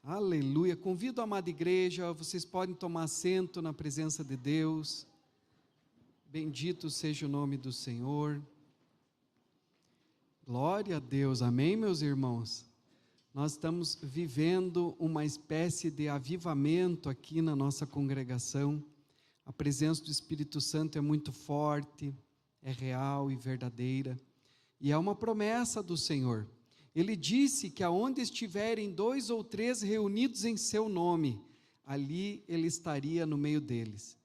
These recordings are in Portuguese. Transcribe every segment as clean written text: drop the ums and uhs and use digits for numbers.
Aleluia. Convido a amada igreja, vocês podem tomar assento na presença de Deus. Bendito seja o nome do Senhor. Glória a Deus. Amém, meus irmãos? Nós estamos vivendo uma espécie de avivamento aqui na nossa congregação. A presença do Espírito Santo é muito forte, é real e verdadeira. E é uma promessa do Senhor. Ele disse que aonde estiverem 2 ou 3 reunidos em seu nome, ali Ele estaria no meio deles.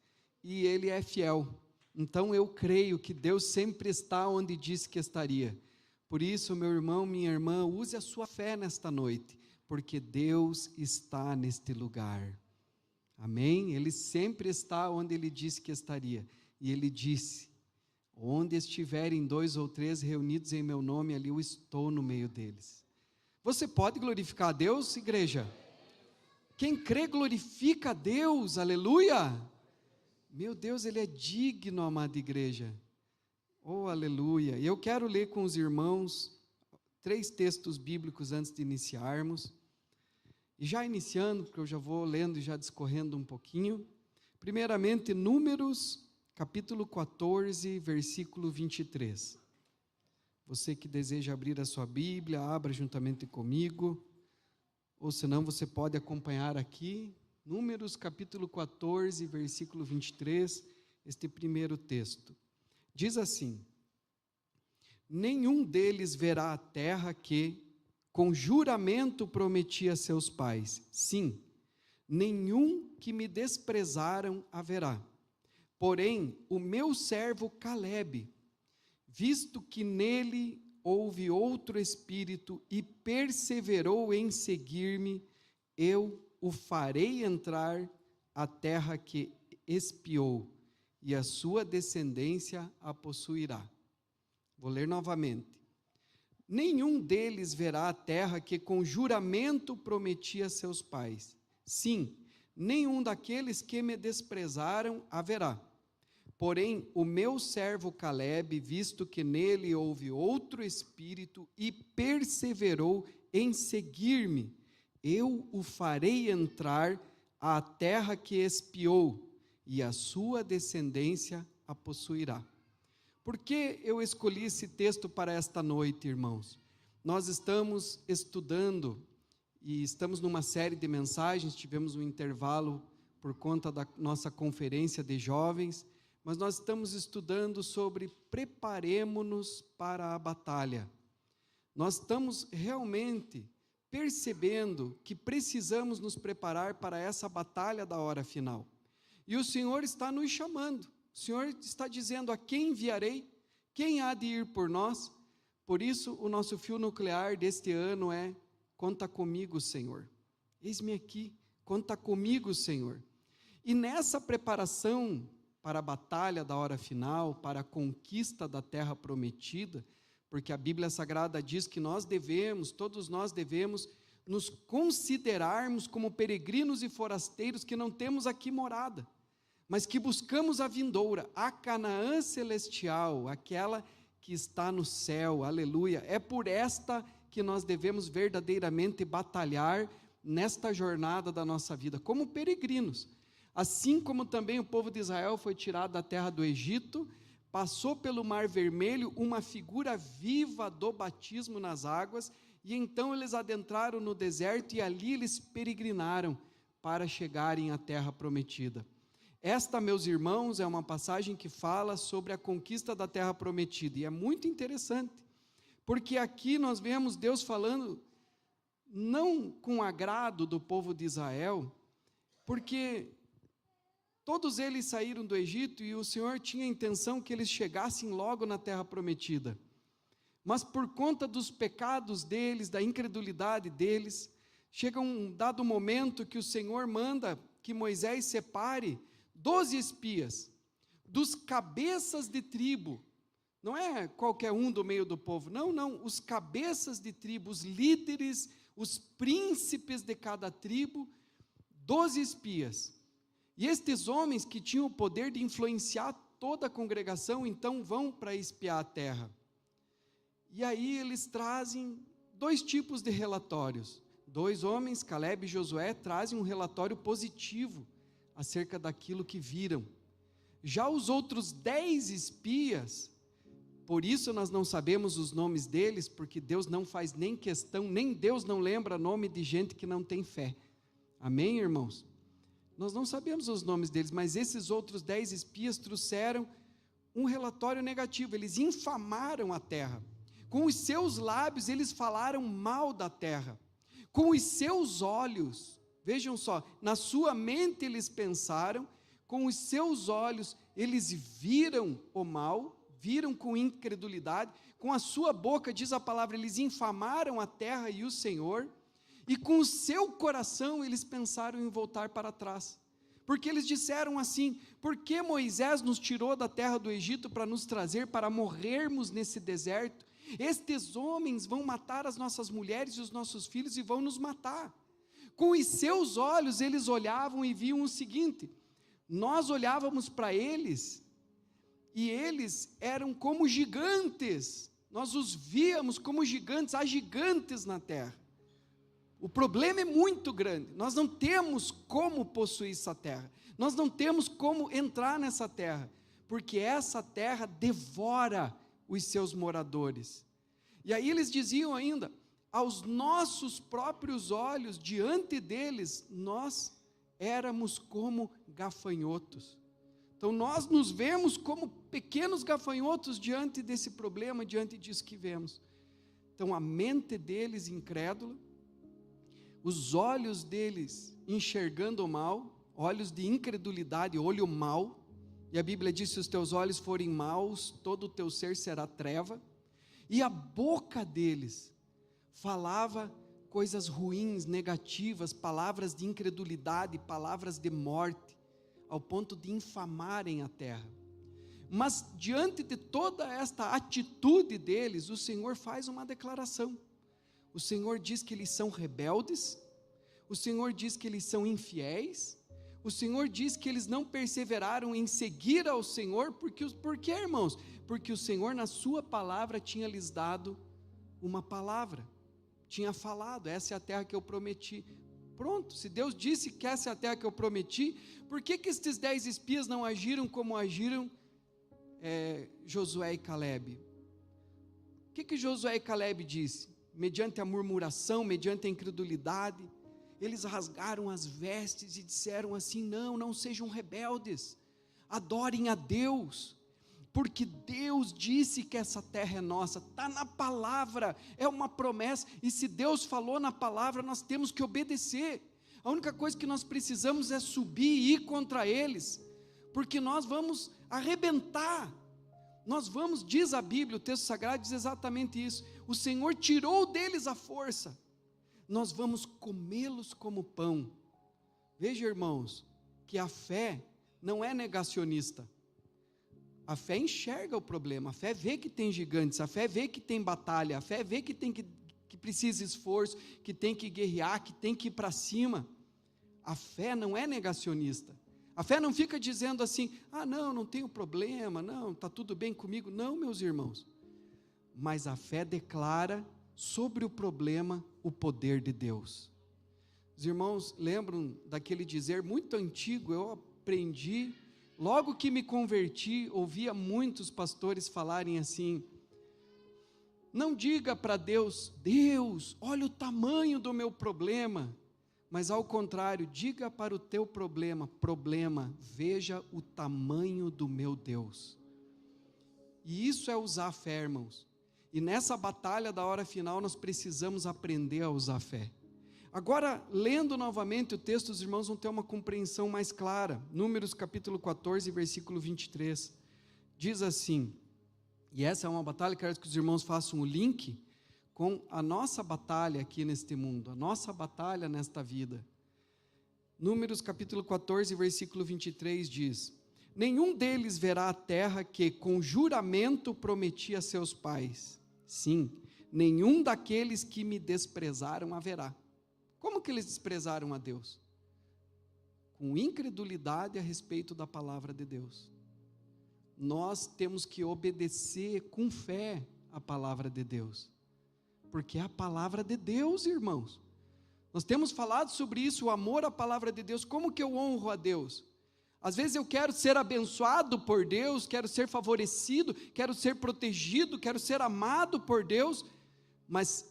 E Ele é fiel. Então eu creio que Deus sempre está onde disse que estaria. Por isso, meu irmão, minha irmã, use a sua fé nesta noite, porque Deus está neste lugar. Amém? Ele sempre está onde Ele disse que estaria. E Ele disse: onde estiverem 2 ou 3 reunidos em meu nome, ali eu estou no meio deles. Você pode glorificar a Deus, igreja? Quem crê glorifica a Deus, aleluia! Meu Deus, Ele é digno, amada igreja. Oh, aleluia! E eu quero ler com os irmãos 3 textos bíblicos antes de iniciarmos. E já iniciando, porque eu já vou lendo e já discorrendo um pouquinho. Primeiramente, Números capítulo 14, versículo 23. Você que deseja abrir a sua Bíblia, abra juntamente comigo, ou senão você pode acompanhar aqui, Números capítulo 14, versículo 23, este primeiro texto. Diz assim: nenhum deles verá a terra que, com juramento, prometi a seus pais. Sim, nenhum que me desprezaram haverá. Porém, o meu servo Calebe, visto que nele houve outro espírito e perseverou em seguir-me, eu o farei entrar à terra que espiou, e a sua descendência a possuirá. Vou ler novamente. Nenhum deles verá a terra que com juramento prometi a seus pais. Sim, nenhum daqueles que me desprezaram haverá. Porém, o meu servo Calebe, visto que nele houve outro espírito e perseverou em seguir-me, eu o farei entrar à terra que espiou, e a sua descendência a possuirá. Por que eu escolhi esse texto para esta noite, irmãos? Nós estamos estudando e estamos numa série de mensagens, tivemos um intervalo por conta da nossa conferência de jovens, mas nós estamos estudando sobre preparemo-nos para a batalha. Nós estamos realmente percebendo que precisamos nos preparar para essa batalha da hora final. E o Senhor está nos chamando, o Senhor está dizendo: a quem enviarei? Quem há de ir por nós? Por isso o nosso fio nuclear deste ano é: conta comigo, Senhor. Eis-me aqui, conta comigo, Senhor. E nessa preparação para a batalha da hora final, para a conquista da terra prometida, porque a Bíblia Sagrada diz que todos nós devemos nos considerarmos como peregrinos e forasteiros que não temos aqui morada, mas que buscamos a vindoura, a Canaã celestial, aquela que está no céu, aleluia. É por esta que nós devemos verdadeiramente batalhar nesta jornada da nossa vida, como peregrinos. Assim como também o povo de Israel foi tirado da terra do Egito, passou pelo Mar Vermelho, uma figura viva do batismo nas águas, e então eles adentraram no deserto e ali eles peregrinaram para chegarem à terra prometida. Esta, meus irmãos, é uma passagem que fala sobre a conquista da terra prometida, e é muito interessante, porque aqui nós vemos Deus falando não com agrado do povo de Israel, porque todos eles saíram do Egito e o Senhor tinha a intenção que eles chegassem logo na terra prometida. Mas por conta dos pecados deles, da incredulidade deles, chega um dado momento que o Senhor manda que Moisés separe 12 espias, dos cabeças de tribo. Não é qualquer um do meio do povo, não, os cabeças de tribo, os líderes, os príncipes de cada tribo, 12 espias. E estes homens que tinham o poder de influenciar toda a congregação, então vão para espiar a terra. E aí eles trazem 2 tipos de relatórios. 2 homens, Calebe e Josué, trazem um relatório positivo acerca daquilo que viram. Já os outros 10 espias, por isso nós não sabemos os nomes deles, porque Deus não faz nem questão, nem Deus não lembra nome de gente que não tem fé. Amém, irmãos? Nós não sabemos os nomes deles, mas esses outros 10 espias trouxeram um relatório negativo. Eles infamaram a terra. Com os seus lábios eles falaram mal da terra. Com os seus olhos, vejam só, na sua mente eles pensaram, com os seus olhos eles viram o mal, viram com incredulidade, com a sua boca, diz a palavra, eles infamaram a terra e o Senhor, e com o seu coração eles pensaram em voltar para trás, porque eles disseram assim: por que Moisés nos tirou da terra do Egito para nos trazer para morrermos nesse deserto? Estes homens vão matar as nossas mulheres e os nossos filhos e vão nos matar. Com os seus olhos eles olhavam e viam o seguinte: nós olhávamos para eles e eles eram como gigantes, nós os víamos como gigantes, há gigantes na terra. O problema é muito grande, nós não temos como possuir essa terra, nós não temos como entrar nessa terra, porque essa terra devora os seus moradores. E aí eles diziam ainda: aos nossos próprios olhos, diante deles, nós éramos como gafanhotos. Então nós nos vemos como pequenos gafanhotos diante desse problema, diante disso que vemos. Então a mente deles incrédula, os olhos deles enxergando o mal, olhos de incredulidade, olho mau, e a Bíblia diz: se os teus olhos forem maus, todo o teu ser será treva, e a boca deles falava coisas ruins, negativas, palavras de incredulidade, palavras de morte, ao ponto de infamarem a terra. Mas diante de toda esta atitude deles, o Senhor faz uma declaração. O Senhor diz que eles são rebeldes, o Senhor diz que eles são infiéis, o Senhor diz que eles não perseveraram em seguir ao Senhor, por quê, irmãos? Porque o Senhor na sua palavra tinha lhes dado uma palavra, tinha falado: essa é a terra que eu prometi. Pronto, se Deus disse que essa é a terra que eu prometi, por que estes 10 espias não agiram como agiram Josué e Calebe? O que Josué e Calebe disse? Mediante a murmuração, mediante a incredulidade, eles rasgaram as vestes e disseram assim: não sejam rebeldes, adorem a Deus, porque Deus disse que essa terra é nossa, está na palavra, é uma promessa, e se Deus falou na palavra, nós temos que obedecer. A única coisa que nós precisamos é subir e ir contra eles, porque nós vamos arrebentar, diz a Bíblia, o texto sagrado diz exatamente isso: o Senhor tirou deles a força, nós vamos comê-los como pão. Veja, irmãos, que a fé não é negacionista. A fé enxerga o problema, a fé vê que tem gigantes, a fé vê que tem batalha, a fé vê que precisa esforço, que tem que guerrear, que tem que ir para cima. A fé não é negacionista. A fé não fica dizendo assim: não tenho problema, não, está tudo bem comigo. Não, meus irmãos. Mas a fé declara sobre o problema o poder de Deus. Os irmãos lembram daquele dizer muito antigo, eu aprendi, logo que me converti, ouvia muitos pastores falarem assim: não diga para Deus: Deus, olha o tamanho do meu problema, mas ao contrário, diga para o teu problema: veja o tamanho do meu Deus. E isso é usar a fé, irmãos. E nessa batalha da hora final nós precisamos aprender a usar a fé. Agora, lendo novamente o texto, os irmãos vão ter uma compreensão mais clara. Números capítulo 14, versículo 23, diz assim, e essa é uma batalha, quero que os irmãos façam o link com a nossa batalha aqui neste mundo, a nossa batalha nesta vida. Números capítulo 14, versículo 23 diz: nenhum deles verá a terra que com juramento prometi a seus pais. Sim, nenhum daqueles que me desprezaram haverá. Como que eles desprezaram a Deus? Com incredulidade a respeito da palavra de Deus. Nós temos que obedecer com fé a palavra de Deus, porque é a palavra de Deus, irmãos. Nós temos falado sobre isso, o amor à palavra de Deus. Como que eu honro a Deus? Às vezes eu quero ser abençoado por Deus, quero ser favorecido, quero ser protegido, quero ser amado por Deus, mas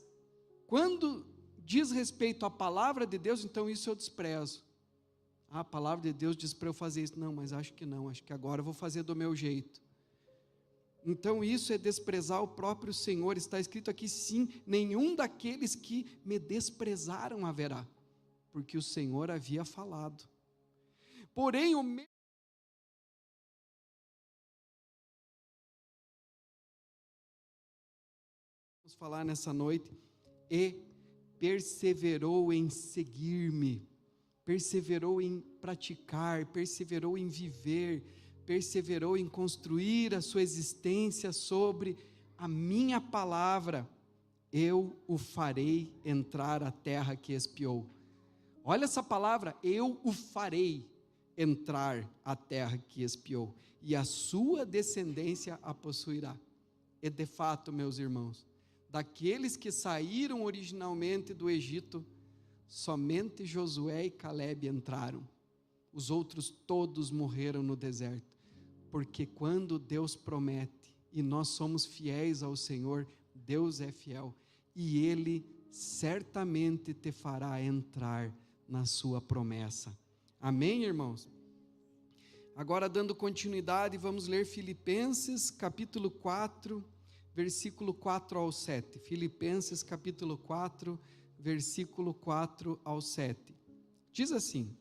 quando diz respeito à palavra de Deus, então isso eu desprezo. A palavra de Deus diz para eu fazer isso. Não, mas acho que não, acho que agora eu vou fazer do meu jeito. Então isso é desprezar o próprio Senhor. Está escrito aqui, sim, nenhum daqueles que me desprezaram haverá, porque o Senhor havia falado. Porém o meu... Vamos falar nessa noite, e perseverou em seguir-me, perseverou em praticar, perseverou em viver, perseverou em construir a sua existência sobre a minha palavra, eu o farei entrar à terra que espiou. Olha essa palavra, eu o farei entrar à terra que espiou, e a sua descendência a possuirá. E de fato, meus irmãos, daqueles que saíram originalmente do Egito, somente Josué e Calebe entraram, os outros todos morreram no deserto, porque quando Deus promete, e nós somos fiéis ao Senhor, Deus é fiel, e Ele certamente te fará entrar na sua promessa. Amém, irmãos? Agora, dando continuidade, vamos ler Filipenses capítulo 4, versículo 4 ao 7. Filipenses capítulo 4, versículo 4 ao 7. Diz assim: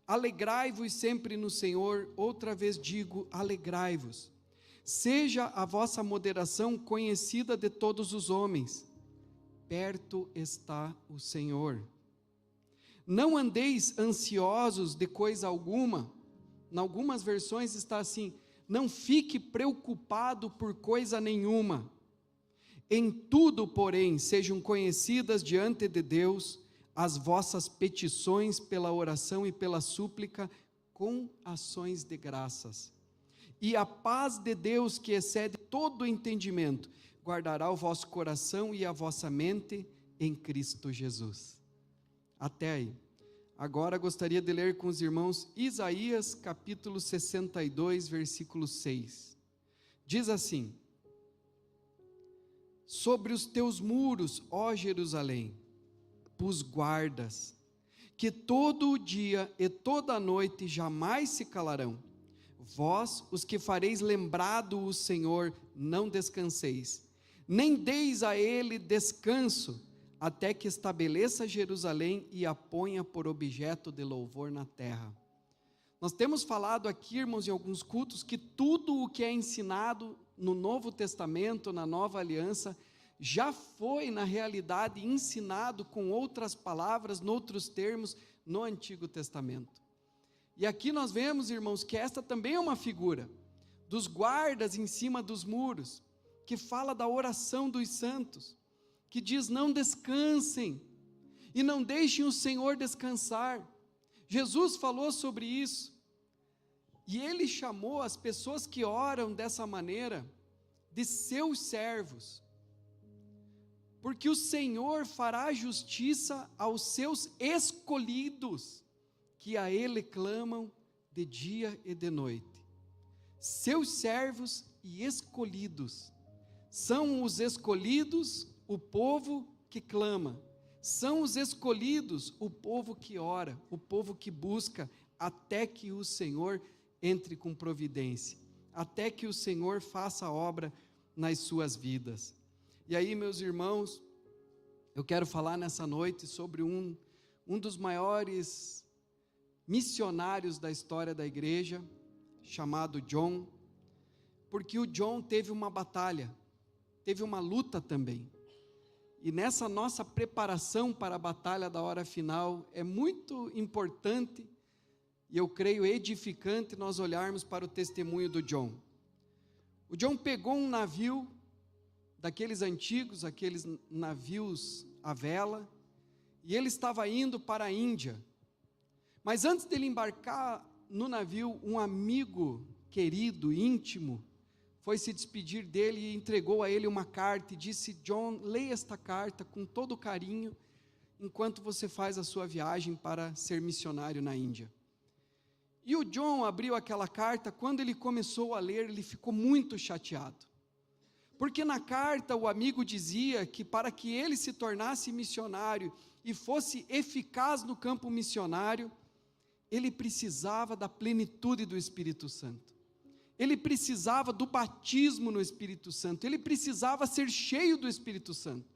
alegrai-vos sempre no Senhor, outra vez digo, alegrai-vos. Seja a vossa moderação conhecida de todos os homens, perto está o Senhor. Não andeis ansiosos de coisa alguma. Em algumas versões está assim, não fique preocupado por coisa nenhuma. Em tudo, porém, sejam conhecidas diante de Deus as vossas petições pela oração e pela súplica, com ações de graças. E a paz de Deus, que excede todo o entendimento, guardará o vosso coração e a vossa mente em Cristo Jesus. Até aí. Agora gostaria de ler com os irmãos Isaías capítulo 62, versículo 6. Diz assim: sobre os teus muros, ó Jerusalém, pus guardas, que todo o dia e toda a noite jamais se calarão. Vós, os que fareis lembrado o Senhor, não descanseis, nem deis a ele descanso, até que estabeleça Jerusalém e a ponha por objeto de louvor na terra. Nós temos falado aqui, irmãos, em alguns cultos, que tudo o que é ensinado no Novo Testamento, na Nova Aliança, já foi, na realidade, ensinado com outras palavras, noutros termos, no Antigo Testamento. E aqui nós vemos, irmãos, que esta também é uma figura dos guardas em cima dos muros, que fala da oração dos santos, que diz: não descansem, e não deixem o Senhor descansar. Jesus falou sobre isso, e Ele chamou as pessoas que oram dessa maneira, de seus servos, porque o Senhor fará justiça aos seus escolhidos, que a Ele clamam de dia e de noite. Seus servos e escolhidos, são os escolhidos, o povo que clama, são os escolhidos, o povo que ora, o povo que busca, até que o Senhor entre com providência, até que o Senhor faça a obra nas suas vidas. E aí, meus irmãos, eu quero falar nessa noite sobre um dos maiores missionários da história da igreja, chamado John, porque o John teve uma batalha, teve uma luta também, e nessa nossa preparação para a batalha da hora final, é muito importante, e eu creio edificante, nós olharmos para o testemunho do John. O John pegou um navio, daqueles antigos, aqueles navios à vela, e ele estava indo para a Índia, mas antes dele embarcar no navio, um amigo querido, íntimo, foi se despedir dele e entregou a ele uma carta e disse: John, leia esta carta com todo carinho enquanto você faz a sua viagem para ser missionário na Índia. E o John abriu aquela carta, quando ele começou a ler, ele ficou muito chateado. Porque na carta o amigo dizia que para que ele se tornasse missionário e fosse eficaz no campo missionário, ele precisava da plenitude do Espírito Santo. Ele precisava do batismo no Espírito Santo. Ele precisava ser cheio do Espírito Santo.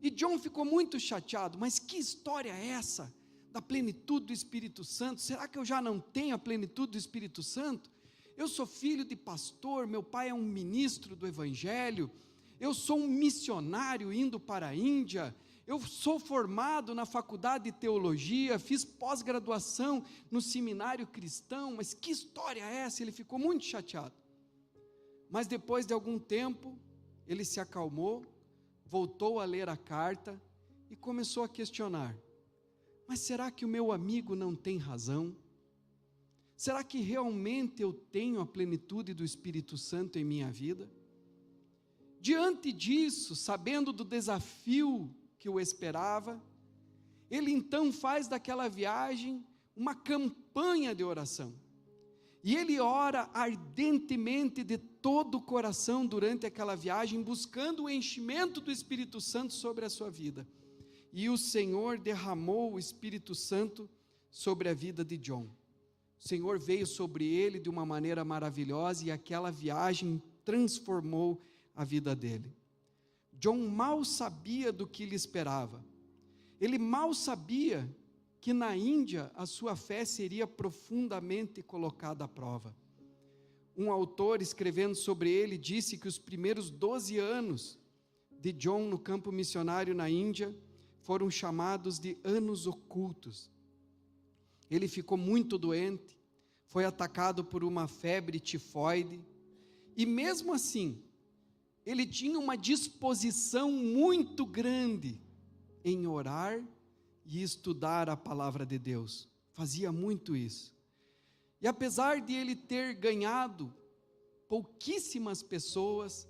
E John ficou muito chateado. Mas que história é essa da plenitude do Espírito Santo? Será que eu já não tenho a plenitude do Espírito Santo? Eu sou filho de pastor, meu pai é um ministro do Evangelho, eu sou um missionário indo para a Índia, eu sou formado na faculdade de teologia, fiz pós-graduação no seminário cristão, mas que história é essa? Ele ficou muito chateado. Mas depois de algum tempo, ele se acalmou, voltou a ler a carta e começou a questionar: mas será que o meu amigo não tem razão? Será que realmente eu tenho a plenitude do Espírito Santo em minha vida? Diante disso, sabendo do desafio que o esperava, ele então faz daquela viagem uma campanha de oração. E ele ora ardentemente de todo o coração durante aquela viagem, buscando o enchimento do Espírito Santo sobre a sua vida. E o Senhor derramou o Espírito Santo sobre a vida de John. O Senhor veio sobre ele de uma maneira maravilhosa e aquela viagem transformou a vida dele. John mal sabia do que lhe esperava. Ele mal sabia que na Índia a sua fé seria profundamente colocada à prova. Um autor, escrevendo sobre ele, disse que os primeiros 12 anos de John no campo missionário na Índia foram chamados de anos ocultos. Ele ficou muito doente, foi atacado por uma febre tifoide, e mesmo assim, ele tinha uma disposição muito grande em orar e estudar a palavra de Deus. Fazia muito isso. E apesar de ele ter ganhado pouquíssimas pessoas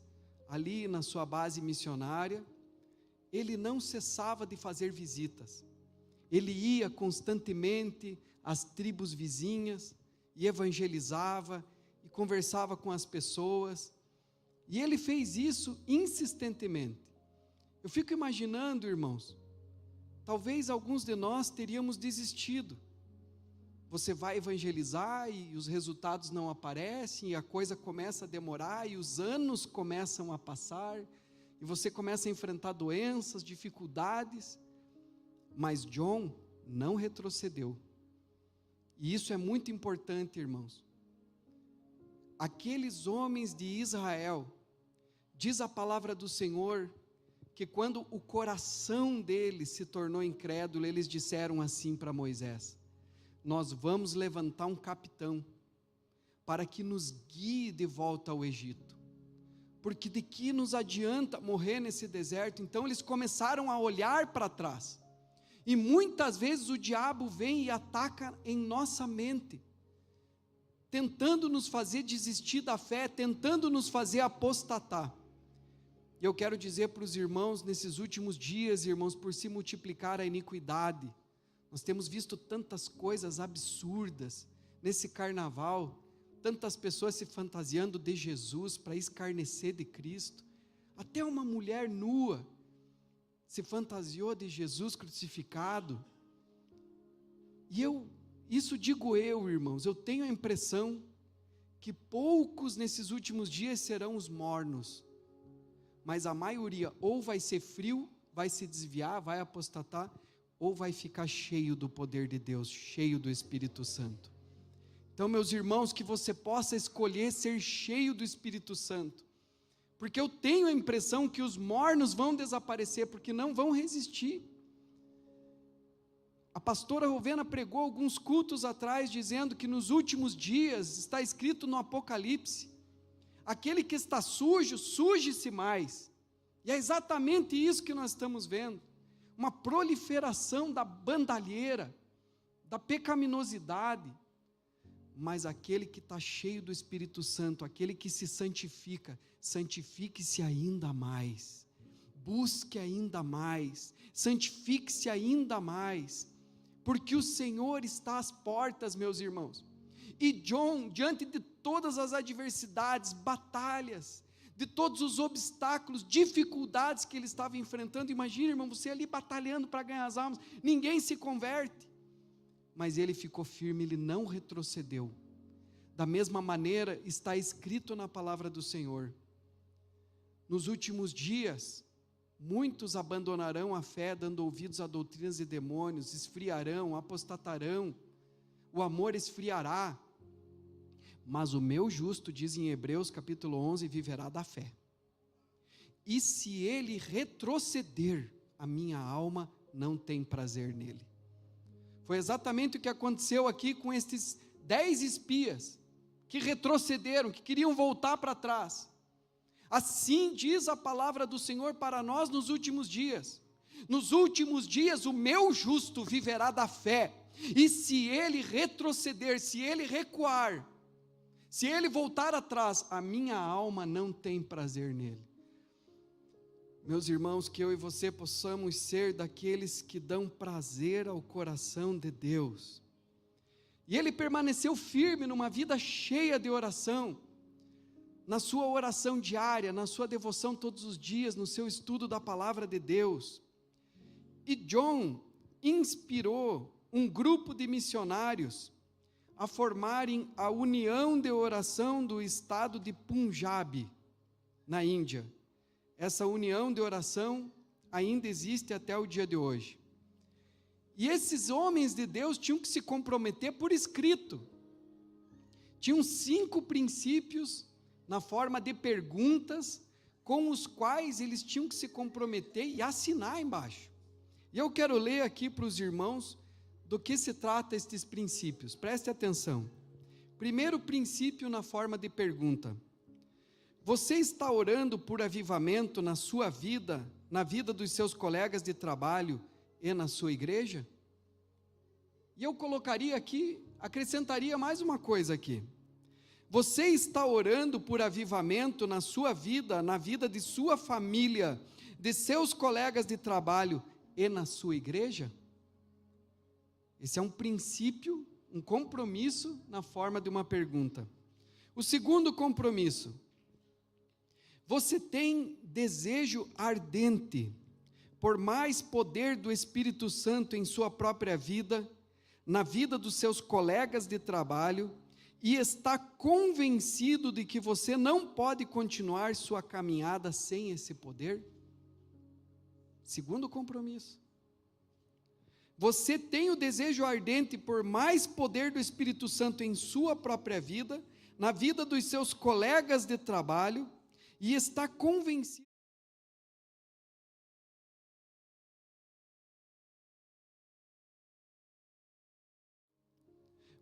ali na sua base missionária, ele não cessava de fazer visitas. Ele ia constantemente às tribos vizinhas e evangelizava e conversava com as pessoas. E ele fez isso insistentemente. Eu fico imaginando, irmãos, talvez alguns de nós teríamos desistido. Você vai evangelizar e os resultados não aparecem, e a coisa começa a demorar, e os anos começam a passar, e você começa a enfrentar doenças, dificuldades, mas John não retrocedeu. E isso é muito importante, irmãos. Aqueles homens de Israel, diz a palavra do Senhor, que quando o coração deles se tornou incrédulo, eles disseram assim para Moisés: nós vamos levantar um capitão, para que nos guie de volta ao Egito, porque de que nos adianta morrer nesse deserto? Então eles começaram a olhar para trás, e muitas vezes o diabo vem e ataca em nossa mente, tentando nos fazer desistir da fé, tentando nos fazer apostatar. E eu quero dizer para os irmãos, nesses últimos dias, irmãos, por se multiplicar a iniquidade, nós temos visto tantas coisas absurdas nesse carnaval, tantas pessoas se fantasiando de Jesus para escarnecer de Cristo, até uma mulher nua se fantasiou de Jesus crucificado. E isso digo eu, irmãos, eu tenho a impressão que poucos nesses últimos dias serão os mornos, mas a maioria ou vai ser frio, vai se desviar, vai apostatar, ou vai ficar cheio do poder de Deus, cheio do Espírito Santo. Então, meus irmãos, que você possa escolher ser cheio do Espírito Santo, porque eu tenho a impressão que os mornos vão desaparecer, porque não vão resistir. A pastora Rovena pregou alguns cultos atrás, dizendo que nos últimos dias, está escrito no Apocalipse, aquele que está sujo, suje-se mais. E é exatamente isso que nós estamos vendo. Uma proliferação da bandalheira, da pecaminosidade. Mas aquele que está cheio do Espírito Santo, aquele que se santifica, santifique-se ainda mais. busque ainda mais, santifique-se ainda mais, porque o Senhor está às portas, meus irmãos. E John, diante de todas as adversidades, batalhas, de todos os obstáculos, dificuldades que ele estava enfrentando, imagina, irmão, você ali batalhando para ganhar as almas, ninguém se converte, mas ele ficou firme, ele não retrocedeu. Da mesma maneira está escrito na palavra do Senhor: nos últimos dias, muitos abandonarão a fé, dando ouvidos a doutrinas de demônios, esfriarão, apostatarão, o amor esfriará, mas o meu justo, diz em Hebreus capítulo 11, viverá da fé. E se ele retroceder, a minha alma não tem prazer nele. Foi exatamente o que aconteceu aqui com estes 10 espias, que retrocederam, que queriam voltar para trás. Assim diz a palavra do Senhor para nós nos últimos dias. Nos últimos dias o meu justo viverá da fé, e se ele retroceder, se ele recuar, se ele voltar atrás, a minha alma não tem prazer nele. Meus irmãos, que eu e você possamos ser daqueles que dão prazer ao coração de Deus. E ele permaneceu firme numa vida cheia de oração, na sua oração diária, na sua devoção todos os dias, no seu estudo da palavra de Deus. E John inspirou um grupo de missionários a formarem a União de Oração do estado de Punjab, na Índia. Essa união de oração ainda existe até o dia de hoje. E esses homens de Deus tinham que se comprometer por escrito. Tinham 5 princípios na forma de perguntas, com os quais eles tinham que se comprometer e assinar embaixo. E eu quero ler aqui para os irmãos do que se trata estes princípios. Preste atenção. Primeiro princípio na forma de pergunta: você está orando por avivamento na sua vida, na vida dos seus colegas de trabalho e na sua igreja? E eu colocaria aqui, acrescentaria mais uma coisa aqui. Você está orando por avivamento na sua vida, na vida de sua família, de seus colegas de trabalho e na sua igreja? Esse é um princípio, um compromisso na forma de uma pergunta. O segundo compromisso: você tem desejo ardente por mais poder do Espírito Santo em sua própria vida, na vida dos seus colegas de trabalho, e está convencido de que você não pode continuar sua caminhada sem esse poder? Segundo compromisso. Você tem o desejo ardente por mais poder do Espírito Santo em sua própria vida, na vida dos seus colegas de trabalho, e está convencido.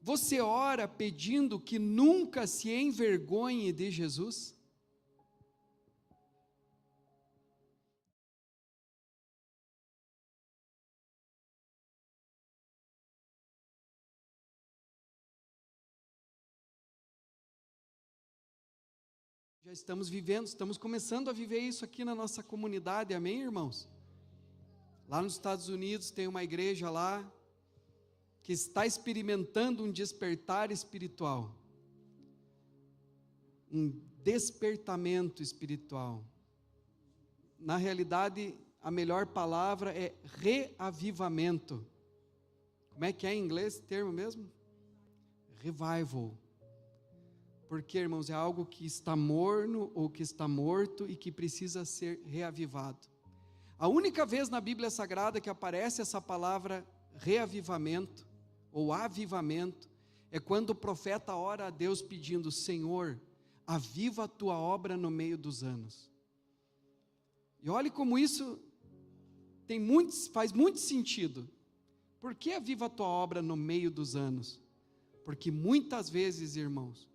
Você ora pedindo que nunca se envergonhe de Jesus? Já estamos vivendo, estamos começando a viver isso aqui na nossa comunidade, amém, irmãos? Lá nos Estados Unidos tem uma igreja lá, que está experimentando um despertar espiritual, um despertamento espiritual. Na realidade, a melhor palavra é reavivamento. Como é que é em inglês esse termo mesmo? Revival. Porque, irmãos, é algo que está morno ou que está morto e que precisa ser reavivado. A única vez na Bíblia Sagrada que aparece essa palavra reavivamento ou avivamento é quando o profeta ora a Deus pedindo: Senhor, aviva a tua obra no meio dos anos. E olhe como isso faz muito sentido. Por que aviva a tua obra no meio dos anos? Porque muitas vezes, irmãos,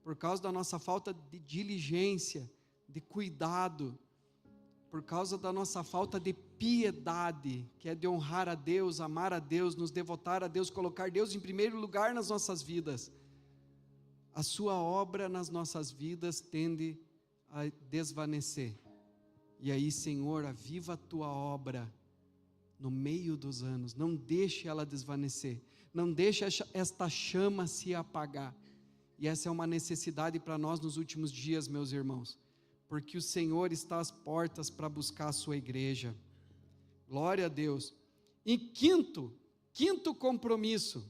por causa da nossa falta de diligência, de cuidado, por causa da nossa falta de piedade, que é de honrar a Deus, amar a Deus, nos devotar a Deus, colocar Deus em primeiro lugar nas nossas vidas, a sua obra nas nossas vidas tende a desvanecer. E aí, Senhor, aviva a tua obra no meio dos anos, não deixe ela desvanecer, não deixe esta chama se apagar. E essa é uma necessidade para nós nos últimos dias, meus irmãos, porque o Senhor está às portas para buscar a sua igreja. Glória a Deus. E quinto compromisso,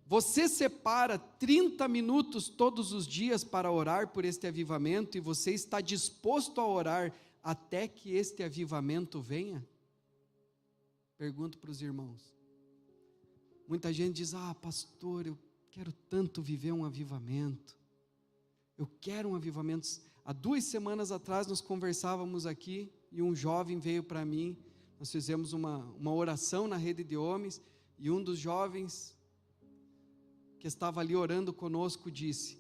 você separa 30 minutos todos os dias para orar por este avivamento, e você está disposto a orar até que este avivamento venha? Pergunto para os irmãos. Muita gente diz: pastor, eu quero tanto viver um avivamento, eu quero um avivamento. Há 2 semanas atrás nós conversávamos aqui, e um jovem veio para mim, nós fizemos uma oração na rede de homens, e um dos jovens que estava ali orando conosco disse: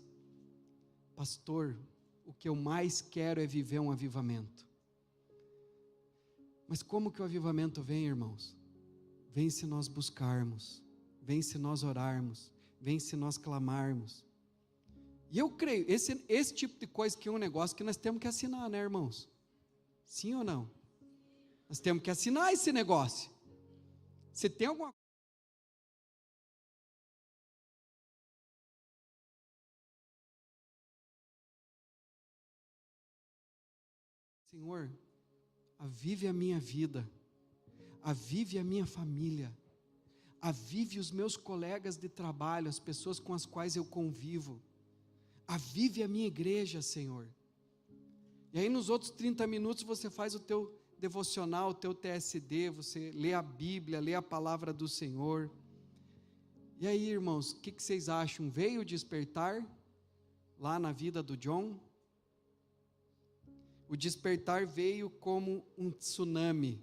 pastor, o que eu mais quero é viver um avivamento. Mas como que o avivamento vem, irmãos? Vem se nós buscarmos, vem se nós orarmos, vem se nós clamarmos. E eu creio, esse tipo de coisa que é um negócio que nós temos que assinar, né, irmãos? Sim ou não? Nós temos que assinar esse negócio. Se tem alguma Senhor, avive a minha vida, avive a minha família, avive os meus colegas de trabalho, as pessoas com as quais eu convivo, avive a minha igreja, Senhor. E aí nos outros 30 minutos você faz o teu devocional, o teu TSD, você lê a Bíblia, lê a palavra do Senhor. E aí, irmãos, o que vocês acham? Veio despertar lá na vida do John? O despertar veio como um tsunami,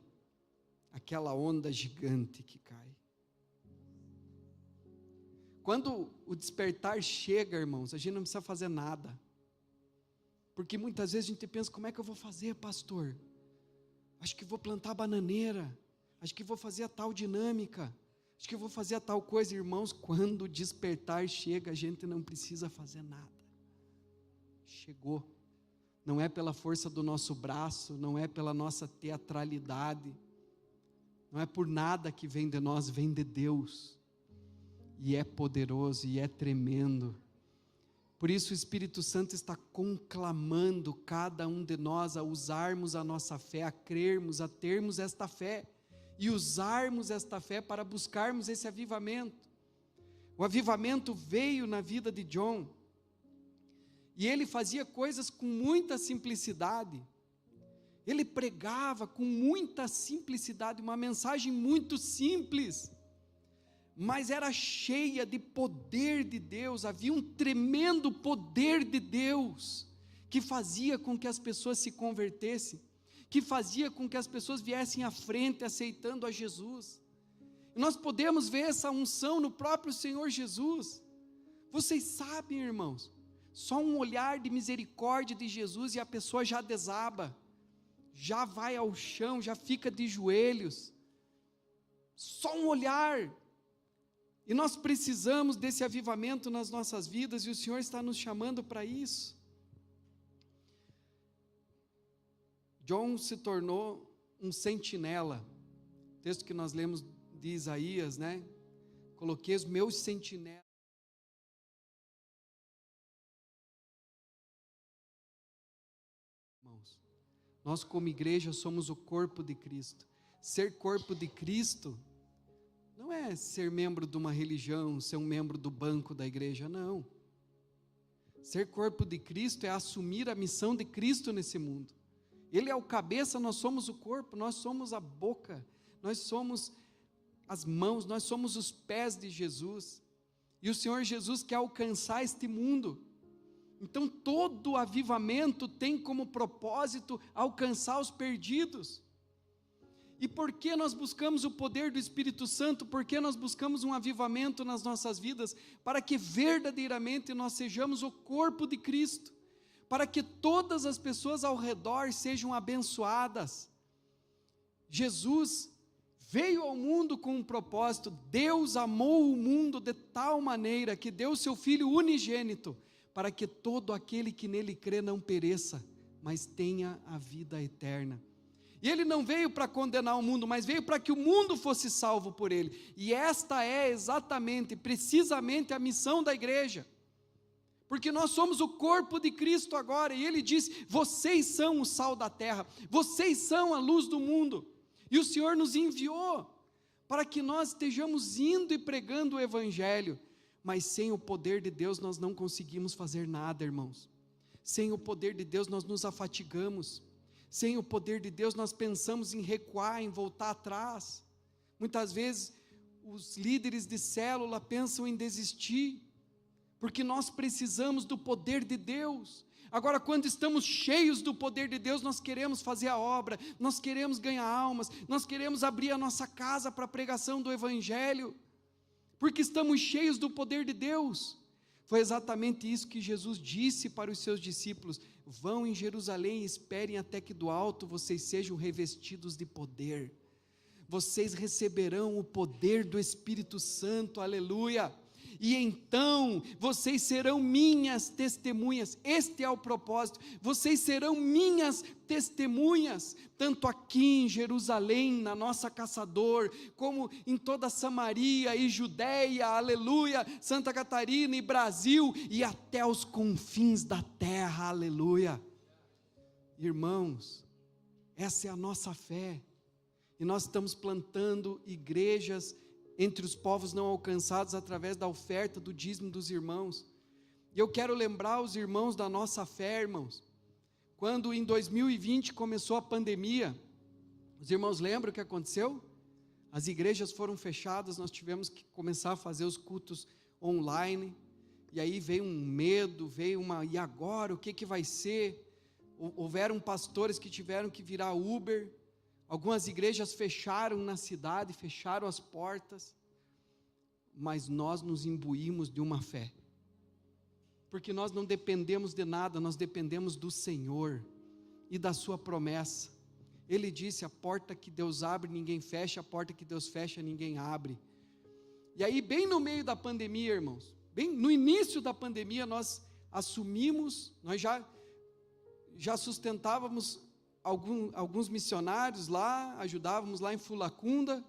aquela onda gigante que cai. Quando o despertar chega, irmãos, a gente não precisa fazer nada, porque muitas vezes a gente pensa: como é que eu vou fazer, pastor? Acho que vou plantar bananeira, acho que vou fazer a tal dinâmica, acho que vou fazer a tal coisa. Irmãos, quando o despertar chega, a gente não precisa fazer nada. Chegou. Não é pela força do nosso braço, não é pela nossa teatralidade, não é por nada que vem de nós, vem de Deus, e é poderoso, e é tremendo. Por isso o Espírito Santo está conclamando cada um de nós a usarmos a nossa fé, a crermos, a termos esta fé, e usarmos esta fé para buscarmos esse avivamento. O avivamento veio na vida de John, e ele fazia coisas com muita simplicidade, ele pregava com muita simplicidade, uma mensagem muito simples, mas era cheia de poder de Deus. Havia um tremendo poder de Deus, que fazia com que as pessoas se convertessem, que fazia com que as pessoas viessem à frente aceitando a Jesus. Nós podemos ver essa unção no próprio Senhor Jesus. Vocês sabem, irmãos, só um olhar de misericórdia de Jesus e a pessoa já desaba, já vai ao chão, já fica de joelhos, só um olhar. E nós precisamos desse avivamento nas nossas vidas, e o Senhor está nos chamando para isso. John se tornou um sentinela, texto que nós lemos de Isaías, né? Coloquei os meus sentinelas. Irmãos, nós como igreja somos o corpo de Cristo. Ser corpo de Cristo não é ser membro de uma religião, ser um membro do banco da igreja, não. Ser corpo de Cristo é assumir a missão de Cristo nesse mundo. Ele é o cabeça, nós somos o corpo, nós somos a boca, nós somos as mãos, nós somos os pés de Jesus. E o Senhor Jesus quer alcançar este mundo. Então todo avivamento tem como propósito alcançar os perdidos. E por que nós buscamos o poder do Espírito Santo? Por que nós buscamos um avivamento nas nossas vidas? Para que verdadeiramente nós sejamos o corpo de Cristo, para que todas as pessoas ao redor sejam abençoadas. Jesus veio ao mundo com um propósito. Deus amou o mundo de tal maneira que deu o seu Filho unigênito, para que todo aquele que nele crê não pereça, mas tenha a vida eterna. E ele não veio para condenar o mundo, mas veio para que o mundo fosse salvo por ele. E esta é exatamente, precisamente a missão da igreja. Porque nós somos o corpo de Cristo agora, e ele diz: vocês são o sal da terra, vocês são a luz do mundo. E o Senhor nos enviou para que nós estejamos indo e pregando o evangelho. Mas sem o poder de Deus nós não conseguimos fazer nada, irmãos. Sem o poder de Deus nós nos afatigamos. Sem o poder de Deus nós pensamos em recuar, em voltar atrás. Muitas vezes os líderes de célula pensam em desistir, porque nós precisamos do poder de Deus. Agora, quando estamos cheios do poder de Deus, nós queremos fazer a obra, nós queremos ganhar almas, nós queremos abrir a nossa casa para a pregação do evangelho, porque estamos cheios do poder de Deus. Foi exatamente isso que Jesus disse para os seus discípulos: vão em Jerusalém e esperem até que do alto vocês sejam revestidos de poder. Vocês receberão o poder do Espírito Santo, aleluia. E então vocês serão minhas testemunhas. Este é o propósito. Vocês serão minhas testemunhas, tanto aqui em Jerusalém, na nossa Caçador, como em toda Samaria e Judéia, aleluia, Santa Catarina e Brasil, e até os confins da terra, aleluia. Irmãos, essa é a nossa fé, e nós estamos plantando igrejas entre os povos não alcançados, através da oferta do dízimo dos irmãos. E eu quero lembrar os irmãos da nossa fé, irmãos, quando em 2020 começou a pandemia, os irmãos lembram o que aconteceu? As igrejas foram fechadas, nós tivemos que começar a fazer os cultos online, e aí veio um medo, e agora, o que vai ser? Houveram pastores que tiveram que virar Uber. Algumas igrejas fecharam na cidade, fecharam as portas, mas nós nos imbuímos de uma fé, porque nós não dependemos de nada, nós dependemos do Senhor e da sua promessa. Ele disse: a porta que Deus abre, ninguém fecha, a porta que Deus fecha, ninguém abre. E aí, bem no meio da pandemia, irmãos, bem no início da pandemia, nós assumimos, nós já sustentávamos alguns missionários lá, ajudávamos lá em Fulacunda,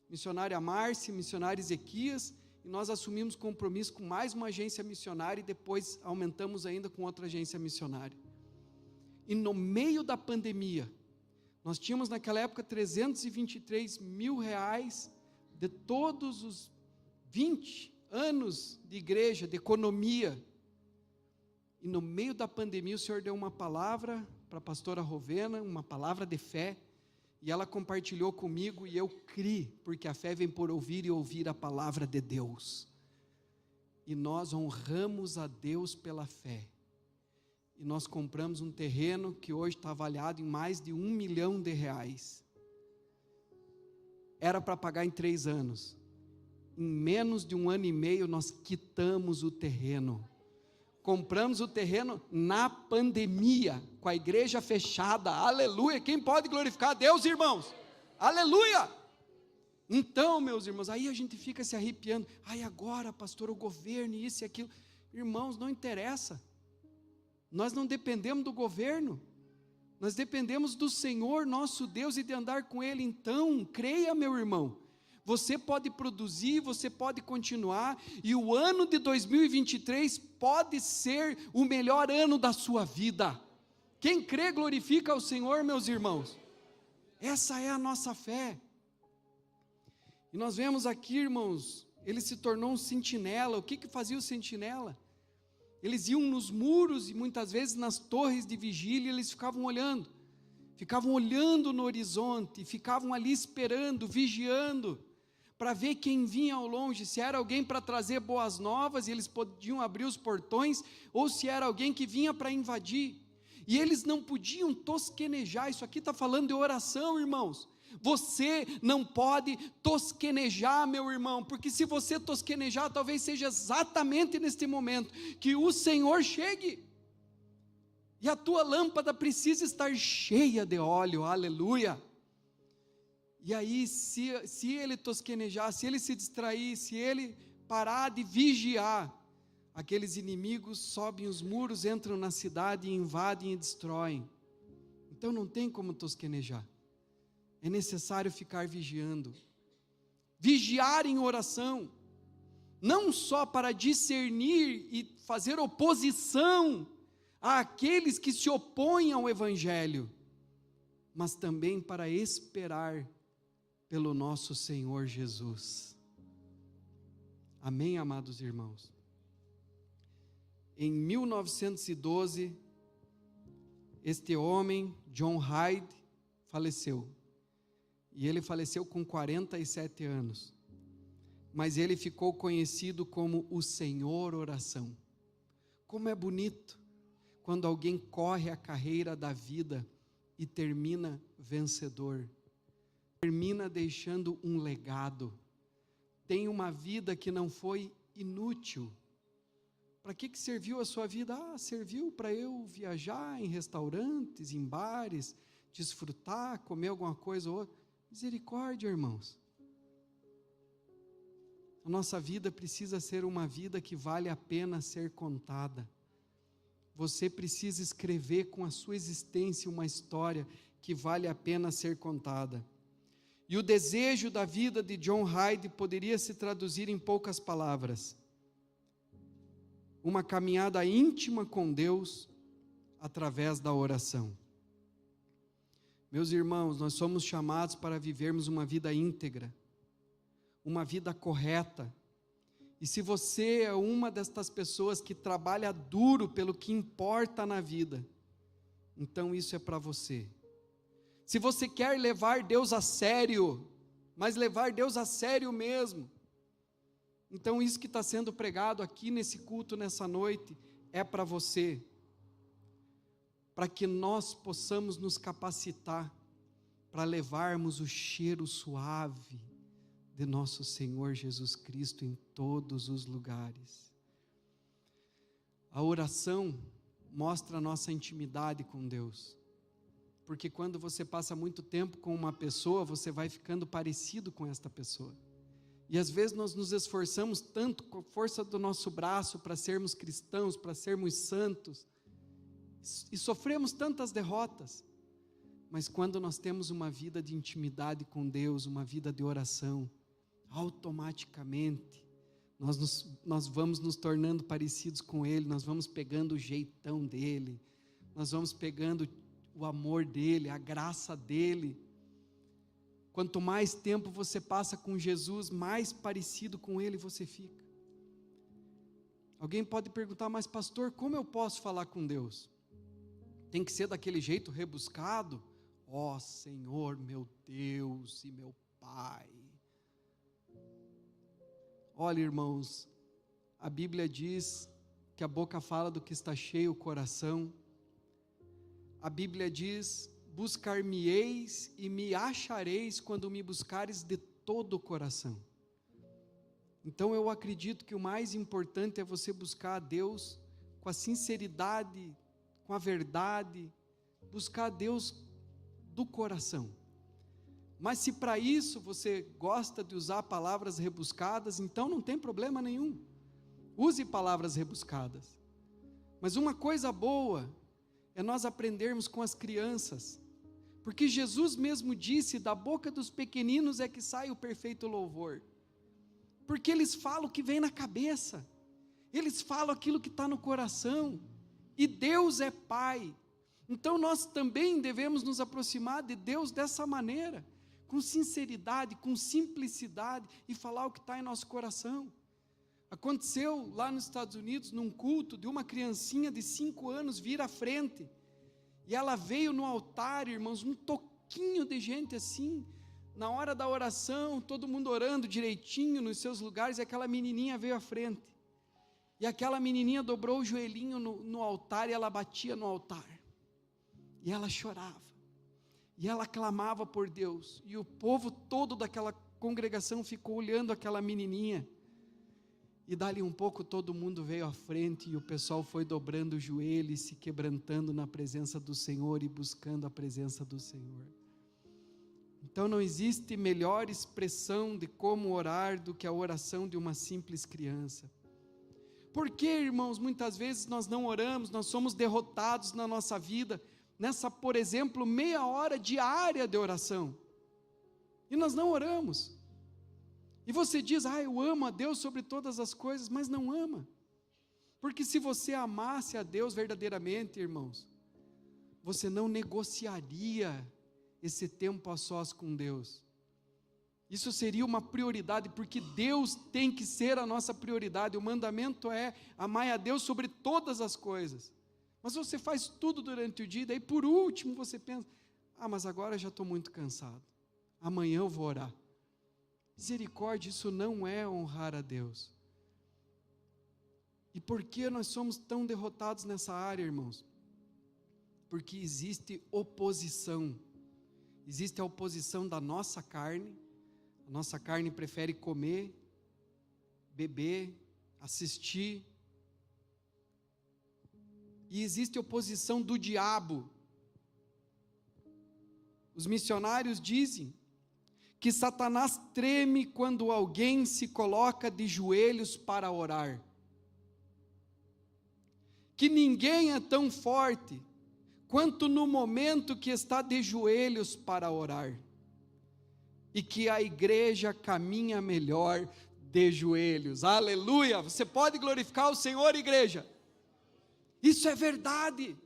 missionária Márcia, missionário Ezequias, e nós assumimos compromisso com mais uma agência missionária, e depois aumentamos ainda com outra agência missionária. E no meio da pandemia, nós tínhamos naquela época 323 mil reais, de todos os 20 anos de igreja, de economia, e no meio da pandemia o Senhor deu uma palavra para a pastora Rovena, uma palavra de fé, e ela compartilhou comigo, e eu criei, porque a fé vem por ouvir, e ouvir a palavra de Deus, e nós honramos a Deus pela fé, e nós compramos um terreno, que hoje está avaliado em mais de R$1 milhão, era para pagar em 3 anos, em menos de 1 ano e meio, nós quitamos o terreno, compramos o terreno na pandemia, com a igreja fechada, aleluia. Quem pode glorificar a Deus, irmãos? Aleluia! Então, meus irmãos, aí a gente fica se arrepiando, agora, pastor, o governo, isso e aquilo. Irmãos, não interessa, nós não dependemos do governo, nós dependemos do Senhor nosso Deus, e de andar com Ele. Então, creia, meu irmão, você pode produzir, você pode continuar, e o ano de 2023 pode ser o melhor ano da sua vida. Quem crê glorifica ao Senhor, meus irmãos. Essa é a nossa fé. E nós vemos aqui, irmãos, ele se tornou um sentinela. O que fazia o sentinela? Eles iam nos muros e muitas vezes nas torres de vigília, eles ficavam olhando no horizonte, ficavam ali esperando, vigiando, para ver quem vinha ao longe, se era alguém para trazer boas novas, e eles podiam abrir os portões, ou se era alguém que vinha para invadir, e eles não podiam tosquenejar. Isso aqui está falando de oração, irmãos. Você não pode tosquenejar, meu irmão, porque se você tosquenejar, talvez seja exatamente neste momento, que o Senhor chegue, e a tua lâmpada precisa estar cheia de óleo, aleluia. E aí, se ele tosquenejar, se ele se distrair, se ele parar de vigiar, aqueles inimigos sobem os muros, entram na cidade, invadem e destroem. Então não tem como tosquenejar. É necessário ficar vigiando. Vigiar em oração, não só para discernir e fazer oposição àqueles que se opõem ao Evangelho, mas também para esperar pelo nosso Senhor Jesus. Amém, amados irmãos? Em 1912, este homem, John Hyde, faleceu. E ele faleceu com 47 anos. Mas ele ficou conhecido como o Senhor Oração. Como é bonito quando alguém corre a carreira da vida e termina vencedor. Termina deixando um legado. Tem uma vida que não foi inútil. Para que serviu a sua vida? Serviu para eu viajar em restaurantes, em bares, desfrutar, comer alguma coisa ou outra. Misericórdia, irmãos. A nossa vida precisa ser uma vida que vale a pena ser contada. Você precisa escrever com a sua existência uma história que vale a pena ser contada. E o desejo da vida de John Hyde poderia se traduzir em poucas palavras: uma caminhada íntima com Deus através da oração. Meus irmãos, nós somos chamados para vivermos uma vida íntegra, uma vida correta. E se você é uma destas pessoas que trabalha duro pelo que importa na vida, então isso é para você. Se você quer levar Deus a sério, mas levar Deus a sério mesmo, então isso que está sendo pregado aqui nesse culto, nessa noite, é para você, para que nós possamos nos capacitar para levarmos o cheiro suave de nosso Senhor Jesus Cristo em todos os lugares. A oração mostra a nossa intimidade com Deus, porque quando você passa muito tempo com uma pessoa, você vai ficando parecido com esta pessoa. E às vezes nós nos esforçamos tanto com a força do nosso braço para sermos cristãos, para sermos santos, e sofremos tantas derrotas. Mas quando nós temos uma vida de intimidade com Deus, uma vida de oração, automaticamente nós vamos nos tornando parecidos com Ele, nós vamos pegando o jeitão dEle, nós vamos pegando o amor dEle, a graça dEle. Quanto mais tempo você passa com Jesus, mais parecido com Ele você fica. Alguém pode perguntar: mas pastor, como eu posso falar com Deus? Tem que ser daquele jeito rebuscado? Ó Senhor, meu Deus e meu Pai. Olha, irmãos, a Bíblia diz que a boca fala do que está cheio o coração. A Bíblia diz: buscar-me-eis e me achareis quando me buscares de todo o coração. Então eu acredito que o mais importante é você buscar a Deus com a sinceridade, com a verdade, buscar a Deus do coração. Mas se para isso você gosta de usar palavras rebuscadas, então não tem problema nenhum. Use palavras rebuscadas. Mas uma coisa boa é nós aprendermos com as crianças, porque Jesus mesmo disse: da boca dos pequeninos é que sai o perfeito louvor, porque eles falam o que vem na cabeça, eles falam aquilo que está no coração, e Deus é Pai, então nós também devemos nos aproximar de Deus dessa maneira, com sinceridade, com simplicidade, e falar o que está em nosso coração. Aconteceu lá nos Estados Unidos, num culto, de uma criancinha de 5 anos vir à frente, e ela veio no altar, irmãos, um toquinho de gente assim, na hora da oração, todo mundo orando direitinho nos seus lugares, e aquela menininha veio à frente, e aquela menininha dobrou o joelhinho no altar, e ela batia no altar, e ela chorava, e ela clamava por Deus, e o povo todo daquela congregação ficou olhando aquela menininha, e dali um pouco todo mundo veio à frente, e o pessoal foi dobrando o joelho, e se quebrantando na presença do Senhor, e buscando a presença do Senhor. Então não existe melhor expressão de como orar, do que a oração de uma simples criança, Por que, irmãos, muitas vezes nós não oramos, nós somos derrotados na nossa vida, nessa, por exemplo, meia hora diária de oração, e nós não oramos? E você diz, eu amo a Deus sobre todas as coisas, mas não ama. Porque se você amasse a Deus verdadeiramente, irmãos, você não negociaria esse tempo a sós com Deus. Isso seria uma prioridade, porque Deus tem que ser a nossa prioridade. O mandamento é amar a Deus sobre todas as coisas. Mas você faz tudo durante o dia, e daí por último você pensa, mas agora eu já estou muito cansado, amanhã eu vou orar. Misericórdia, isso não é honrar a Deus. E por que nós somos tão derrotados nessa área, irmãos? Porque existe oposição. Existe a oposição da nossa carne. A nossa carne prefere comer, beber, assistir. E existe oposição do diabo. Os missionários dizem que Satanás treme quando alguém se coloca de joelhos para orar. Que ninguém é tão forte quanto no momento que está de joelhos para orar. E que a igreja caminha melhor de joelhos. Aleluia! Você pode glorificar o Senhor, igreja? Isso é verdade.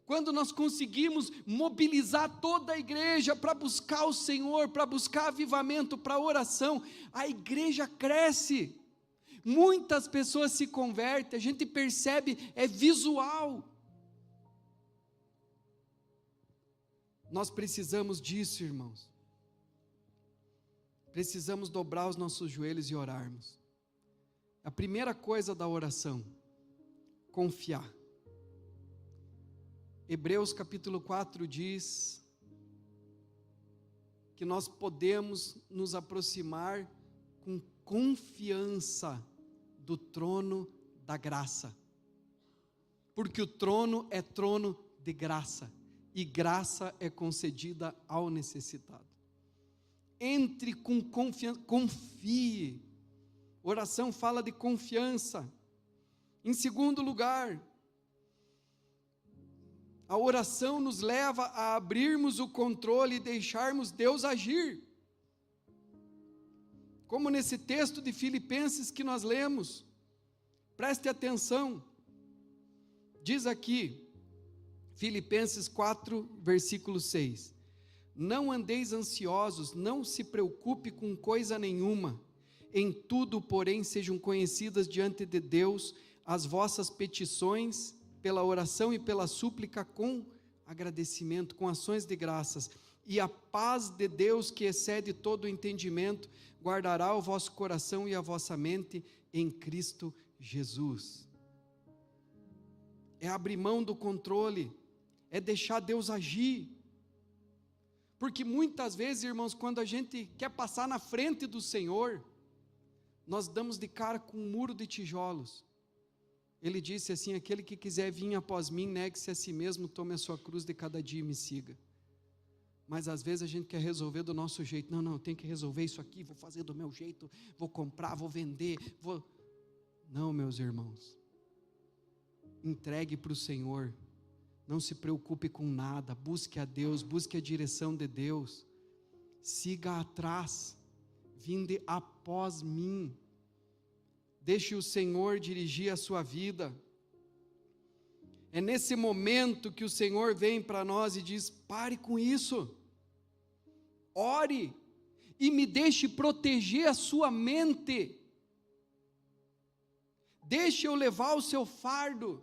Quando nós conseguimos mobilizar toda a igreja para buscar o Senhor, para buscar avivamento, para oração, a igreja cresce. Muitas pessoas se convertem, a gente percebe, é visual. Nós precisamos disso, irmãos. Precisamos dobrar os nossos joelhos e orarmos. A primeira coisa da oração, confiar. Hebreus capítulo 4 diz que nós podemos nos aproximar com confiança do trono da graça, porque o trono é trono de graça, e graça é concedida ao necessitado. Entre com confiança, confie. Oração fala de confiança. Em segundo lugar, a oração nos leva a abrirmos o controle e deixarmos Deus agir. Como nesse texto de Filipenses que nós lemos, preste atenção, diz aqui, Filipenses 4, versículo 6, não andeis ansiosos, não se preocupe com coisa nenhuma, em tudo, porém, sejam conhecidas diante de Deus as vossas petições, pela oração e pela súplica com agradecimento, com ações de graças, e a paz de Deus que excede todo o entendimento, guardará o vosso coração e a vossa mente em Cristo Jesus. É abrir mão do controle, é deixar Deus agir, porque muitas vezes, irmãos, quando a gente quer passar na frente do Senhor, nós damos de cara com um muro de tijolos. Ele disse assim, aquele que quiser vir após mim, negue-se a si mesmo, tome a sua cruz de cada dia e me siga. Mas às vezes a gente quer resolver do nosso jeito, não, eu tenho que resolver isso aqui, vou fazer do meu jeito, vou comprar, vou vender, Não, meus irmãos, entregue para o Senhor, não se preocupe com nada, busque a Deus, busque a direção de Deus, siga atrás, vinde após mim, deixe o Senhor dirigir a sua vida. É nesse momento que o Senhor vem para nós e diz, pare com isso, ore, e me deixe proteger a sua mente, deixe eu levar o seu fardo.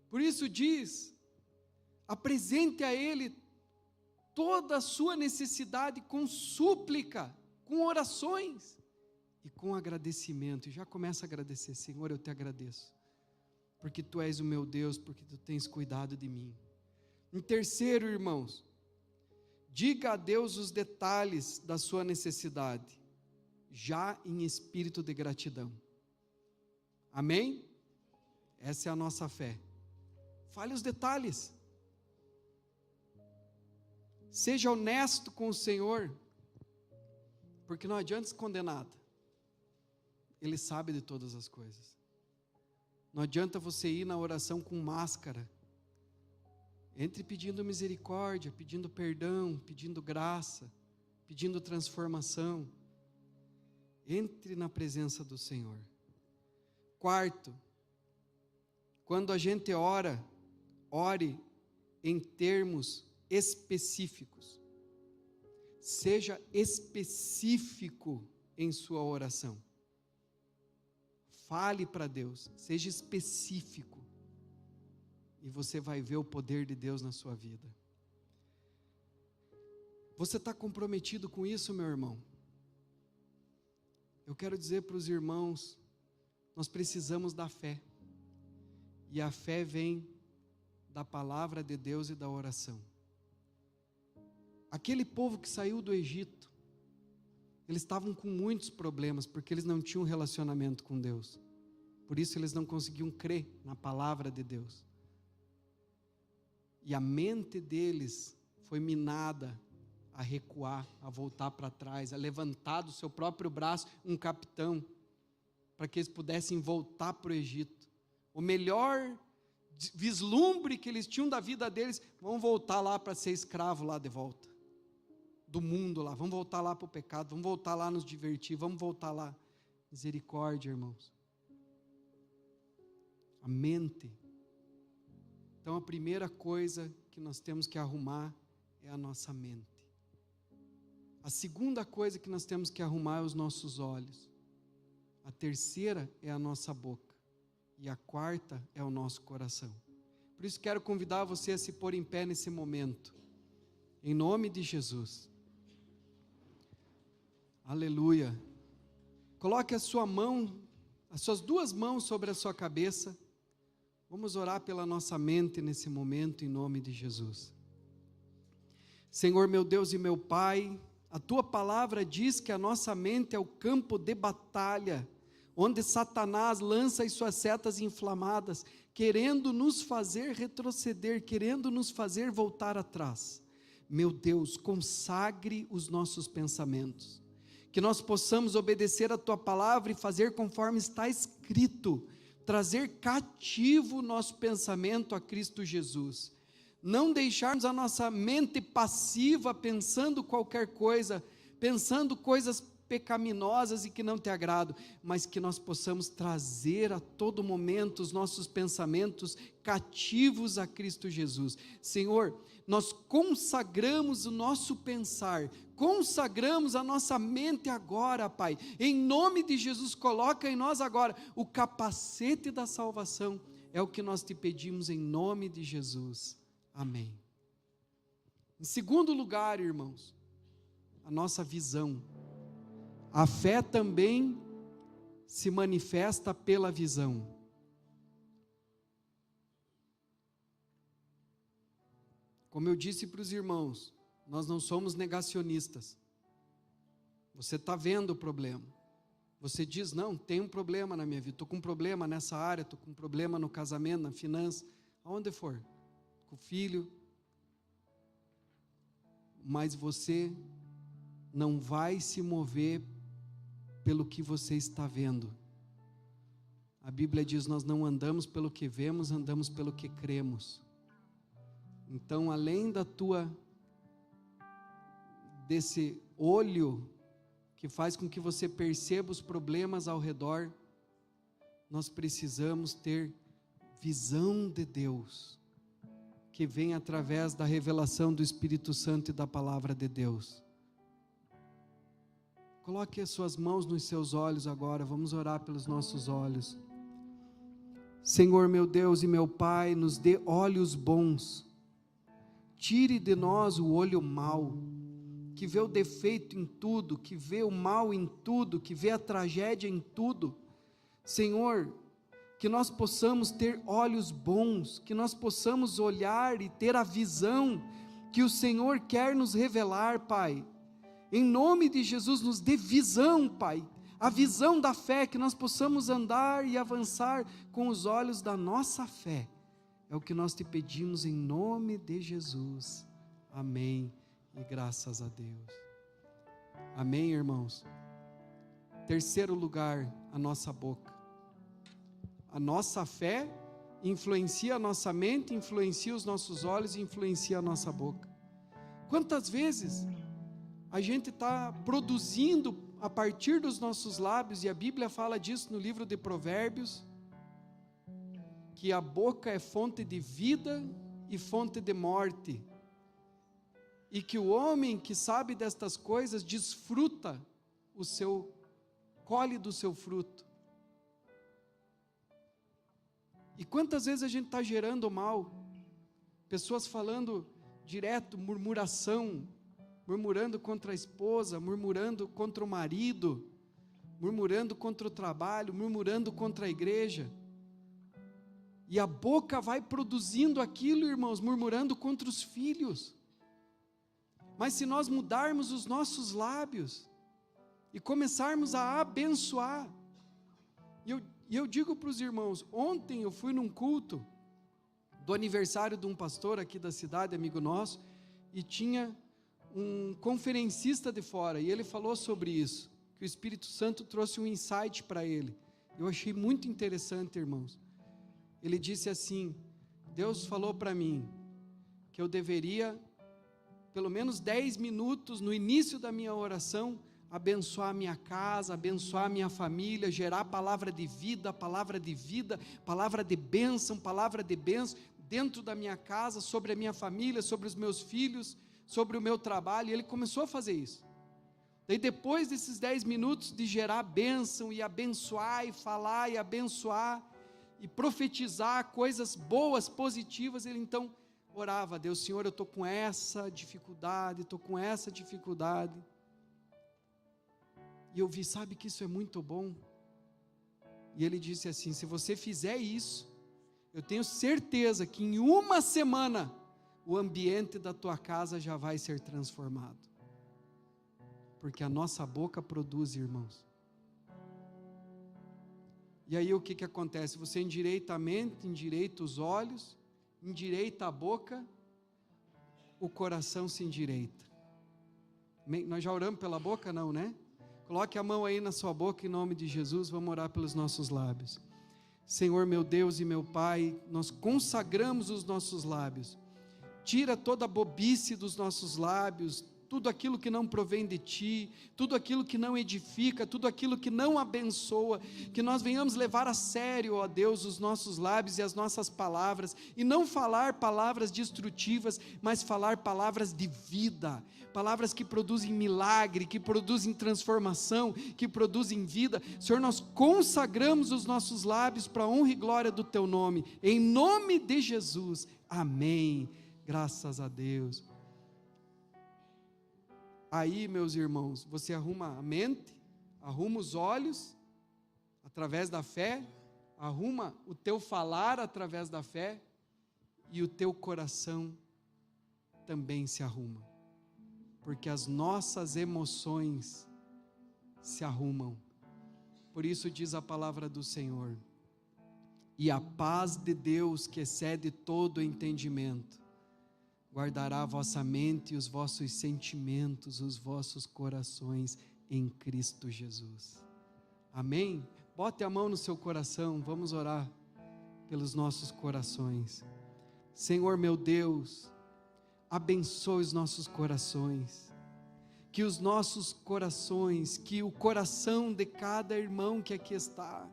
Por isso diz, apresente a Ele toda a sua necessidade com súplica, com orações e com agradecimento. E já começa a agradecer, Senhor, eu te agradeço, porque Tu és o meu Deus, porque Tu tens cuidado de mim. Em terceiro, irmãos, diga a Deus os detalhes da sua necessidade, já em espírito de gratidão. Amém? Essa é a nossa fé. Fale os detalhes. Seja honesto com o Senhor, porque não adianta esconder nada. Ele sabe de todas as coisas. Não adianta você ir na oração com máscara. Entre pedindo misericórdia, pedindo perdão, pedindo graça, pedindo transformação. Entre na presença do Senhor. Quarto, quando a gente ora, ore em termos específicos. Seja específico em sua oração. Fale para Deus, seja específico. E você vai ver o poder de Deus na sua vida. Você está comprometido com isso, meu irmão? Eu quero dizer para os irmãos, nós precisamos da fé. E a fé vem da palavra de Deus e da oração. Aquele povo que saiu do Egito, eles estavam com muitos problemas, porque eles não tinham relacionamento com Deus. Por isso eles não conseguiam crer na palavra de Deus. E a mente deles foi minada a recuar, a voltar para trás, a levantar do seu próprio braço um capitão, para que eles pudessem voltar para o Egito. O melhor vislumbre que eles tinham da vida deles, vão voltar lá para ser escravo lá de volta, do mundo lá, vamos voltar lá para o pecado, vamos voltar lá nos divertir, vamos voltar lá. Misericórdia, irmãos. A mente. Então a primeira coisa que nós temos que arrumar é a nossa mente. A segunda coisa que nós temos que arrumar é os nossos olhos. A terceira é a nossa boca. E a quarta é o nosso coração. Por isso quero convidar você a se pôr em pé nesse momento. Em nome de Jesus. Aleluia. Coloque a sua mão, as suas duas mãos sobre a sua cabeça. Vamos orar pela nossa mente nesse momento, em nome de Jesus. Senhor meu Deus e meu Pai, a Tua palavra diz que a nossa mente é o campo de batalha, onde Satanás lança as suas setas inflamadas, querendo nos fazer retroceder, querendo nos fazer voltar atrás. Meu Deus, consagre os nossos pensamentos, que nós possamos obedecer a Tua palavra e fazer conforme está escrito, trazer cativo o nosso pensamento a Cristo Jesus, não deixarmos a nossa mente passiva pensando qualquer coisa, pensando coisas pecaminosas e que não te agradam, mas que nós possamos trazer a todo momento os nossos pensamentos cativos a Cristo Jesus. Senhor, nós consagramos o nosso pensar, consagramos a nossa mente agora, Pai, em nome de Jesus. Coloca em nós agora o capacete da salvação, é o que nós te pedimos em nome de Jesus, amém. Em segundo lugar, irmãos, a nossa visão. A fé também se manifesta pela visão. Como eu disse para os irmãos, nós não somos negacionistas. Você está vendo o problema. Você diz, não, tem um problema na minha vida, estou com um problema nessa área, estou com um problema no casamento, na finança, aonde for, com o filho. Mas você não vai se mover pelo que você está vendo. A Bíblia diz, nós não andamos pelo que vemos, andamos pelo que cremos. Então, além desse olho que faz com que você perceba os problemas ao redor, nós precisamos ter visão de Deus, que vem através da revelação do Espírito Santo e da palavra de Deus. Coloque as suas mãos nos seus olhos agora, vamos orar pelos nossos olhos. Senhor meu Deus e meu Pai, nos dê olhos bons, tire de nós o olho mau, que vê o defeito em tudo, que vê o mal em tudo, que vê a tragédia em tudo. Senhor, que nós possamos ter olhos bons, que nós possamos olhar e ter a visão que o Senhor quer nos revelar, Pai. Em nome de Jesus, nos dê visão, Pai, a visão da fé, que nós possamos andar e avançar com os olhos da nossa fé. É o que nós te pedimos em nome de Jesus. Amém. E graças a Deus. Amém, irmãos? Terceiro lugar, a nossa boca. A nossa fé influencia a nossa mente, influencia os nossos olhos e influencia a nossa boca. Quantas vezes a gente está produzindo a partir dos nossos lábios, e a Bíblia fala disso no livro de Provérbios, que a boca é fonte de vida e fonte de morte, e que o homem que sabe destas coisas desfruta colhe do seu fruto. E quantas vezes a gente está gerando mal, pessoas falando direto, murmuração, murmurando contra a esposa, murmurando contra o marido, murmurando contra o trabalho, murmurando contra a igreja, e a boca vai produzindo aquilo, irmãos, murmurando contra os filhos. Mas se nós mudarmos os nossos lábios, e começarmos a abençoar, e eu digo para os irmãos, ontem eu fui num culto, do aniversário de um pastor aqui da cidade, amigo nosso, e tinha um conferencista de fora, e ele falou sobre isso, que o Espírito Santo trouxe um insight para ele. Eu achei muito interessante, irmãos. Ele disse assim: Deus falou para mim que eu deveria, pelo menos 10 minutos no início da minha oração, abençoar a minha casa, abençoar a minha família, gerar palavra de vida, palavra de bênção dentro da minha casa, sobre a minha família, sobre os meus filhos, sobre o meu trabalho. E ele começou a fazer isso. Daí depois desses 10 minutos de gerar bênção e abençoar e falar e abençoar e profetizar coisas boas, positivas, ele então orava a Deus: Senhor, eu estou com essa dificuldade, E eu vi, sabe que isso é muito bom? E ele disse assim: se você fizer isso, eu tenho certeza que em uma semana, o ambiente da tua casa já vai ser transformado. Porque a nossa boca produz, irmãos. E aí o que acontece? Você endireita a mente, endireita os olhos, endireita a boca, o coração se endireita. Nós já oramos pela boca, não, né? Coloque a mão aí na sua boca em nome de Jesus, vamos orar pelos nossos lábios. Senhor meu Deus e meu Pai, nós consagramos os nossos lábios. Tira toda a bobice dos nossos lábios, tudo aquilo que não provém de Ti, tudo aquilo que não edifica, tudo aquilo que não abençoa, que nós venhamos levar a sério, ó Deus, os nossos lábios e as nossas palavras, e não falar palavras destrutivas, mas falar palavras de vida, palavras que produzem milagre, que produzem transformação, que produzem vida. Senhor, nós consagramos os nossos lábios para a honra e glória do Teu nome, em nome de Jesus, amém, graças a Deus. Aí, meus irmãos, você arruma a mente, arruma os olhos, através da fé, arruma o teu falar através da fé, e o teu coração também se arruma, porque as nossas emoções se arrumam. Por isso diz a palavra do Senhor: e a paz de Deus, que excede todo entendimento, guardará a vossa mente e os vossos sentimentos, os vossos corações em Cristo Jesus. Amém? Bote a mão no seu coração, vamos orar pelos nossos corações. Senhor meu Deus, abençoe os nossos corações, que os nossos corações, que o coração de cada irmão que aqui está,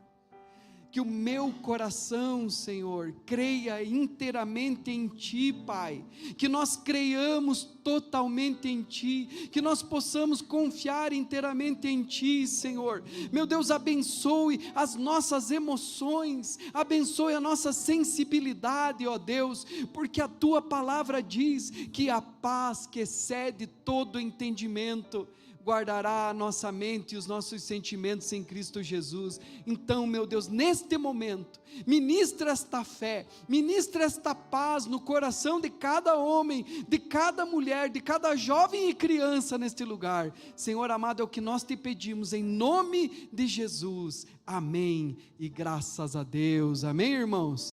que o meu coração, Senhor, creia inteiramente em Ti, Pai, que nós creiamos totalmente em Ti, que nós possamos confiar inteiramente em Ti, Senhor. Meu Deus, abençoe as nossas emoções, abençoe a nossa sensibilidade, ó Deus, porque a Tua palavra diz que a paz que excede todo entendimento guardará a nossa mente e os nossos sentimentos em Cristo Jesus. Então, meu Deus, neste momento, ministra esta fé, ministra esta paz no coração de cada homem, de cada mulher, de cada jovem e criança neste lugar. Senhor amado, é o que nós te pedimos em nome de Jesus. Amém e graças a Deus. Amém, irmãos?